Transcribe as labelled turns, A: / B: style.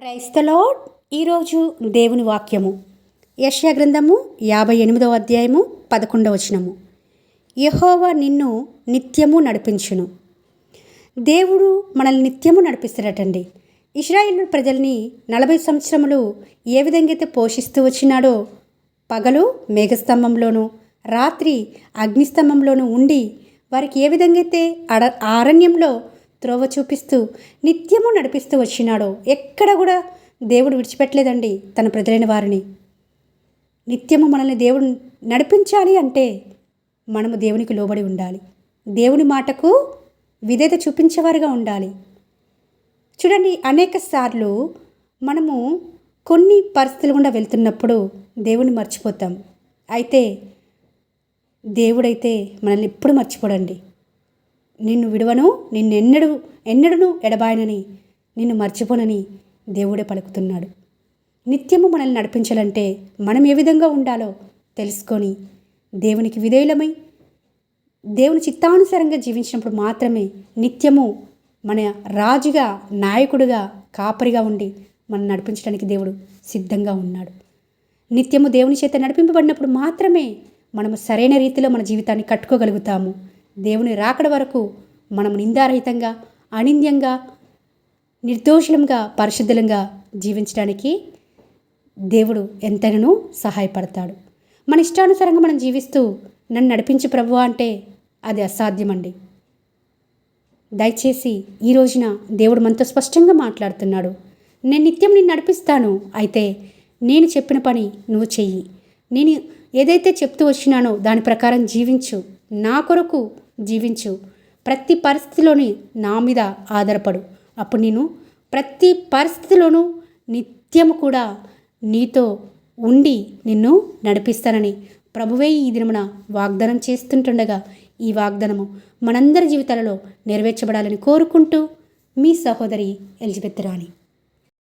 A: Praise the lord. ఈరోజు దేవుని వాక్యము యెషయా గ్రంథము 58వ అధ్యాయము 11వ వచనము. యెహోవా నిన్ను నిత్యము నడిపించును. దేవుడు మనల్ని నిత్యము నడిపిస్తాడటండి. ఇశ్రాయేలు ప్రజల్ని 40 సంవత్సరములు ఏ విధంగా అయితే పోషిస్తూ వచ్చినాడో, పగలు మేఘస్తంభంలోనూ రాత్రి అగ్నిస్తంభంలోనూ ఉండి వారికి ఏ విధంగా అయితే అరణ్యంలో త్రోవ చూపిస్తూ నిత్యము నడిపిస్తూ వచ్చినాడో, ఎక్కడ కూడా దేవుడు విడిచిపెట్టలేదండి తన ప్రజలైన వారిని. నిత్యము మనల్ని దేవుడు నడిపించాలి అంటే మనము దేవునికి లోబడి ఉండాలి, దేవుని మాటకు విధేయత చూపించేవారుగా ఉండాలి. చూడండి, అనేక సార్లు మనము కొన్ని పరిస్థితులు గుండా వెళ్తున్నప్పుడు దేవుని మర్చిపోతాం. అయితే దేవుడైతే మనల్ని ఎప్పుడు మర్చిపోడండి. నిన్ను విడువను, ఎన్నడూ ఎడబాయనని, నిన్ను మర్చిపోనని దేవుడే పలుకుతున్నాడు. నిత్యము మనల్ని నడిపించాలంటే మనం ఏ విధంగా ఉండాలో తెలుసుకొని దేవునికి విధేయులమై దేవుని చిత్తానుసారంగా జీవించినప్పుడు మాత్రమే నిత్యము మన రాజుగా, నాయకుడిగా, కాపరిగా ఉండి మనం నడిపించడానికి దేవుడు సిద్ధంగా ఉన్నాడు. నిత్యము దేవుని చేత నడిపింపబడినప్పుడు మాత్రమే మనము సరైన రీతిలో మన జీవితాన్ని కట్టుకోగలుగుతాము. దేవుని రాకడ వరకు మనం నిందారహితంగా, అనింద్యంగా, నిర్దోషులంగా, పరిశుద్ధులంగా జీవించడానికి దేవుడు ఎంతైనాను సహాయపడతాడు. మన ఇష్టానుసారంగా మనం జీవిస్తూ నన్ను నడిపించు ప్రభువా అంటే అది అసాధ్యమండి. దయచేసి ఈ రోజున దేవుడు మనతో స్పష్టంగా మాట్లాడుతున్నాడు. నేను నిత్యం నిన్ను నడిపిస్తాను, అయితే నేను చెప్పిన పని నువ్వు చెయ్యి. నేను ఏదైతే చెప్తూ వచ్చినానో దాని ప్రకారం జీవించు, నా కొరకు జీవించు. ప్రతి పరిస్థితిలోని నా మీద ఆధారపడు. అప్పుడు నేను ప్రతి పరిస్థితిలోనూ నిత్యము కూడా నీతో ఉండి నిన్ను నడిపిస్తానని ప్రభువే ఈ దినమున వాగ్దానం చేస్తుంటుండగా, ఈ వాగ్దానము మనందరి జీవితాలలో నెరవేర్చబడాలని కోరుకుంటూ మీ సహోదరి ఎలిజబెత్ రాణి.